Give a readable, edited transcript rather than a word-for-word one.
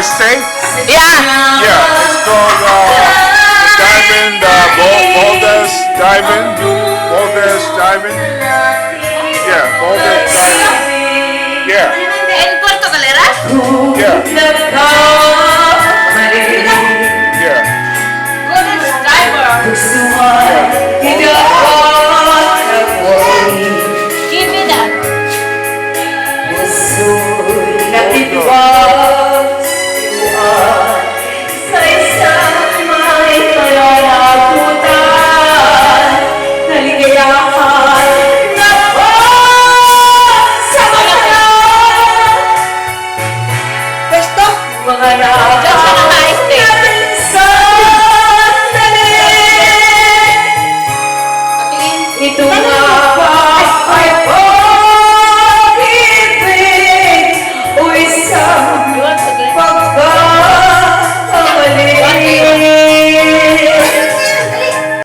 State? Yeah. Yeah, it's called Diamond, Valdez Diamond. Valdez Diamond. Yeah, Valdez Diamond. Yeah, En Puerto Galera? yeah, yeah. Golden Driver. Give me that. Diyan sa naka-state. Ito nga ba ay pag-ibig o isang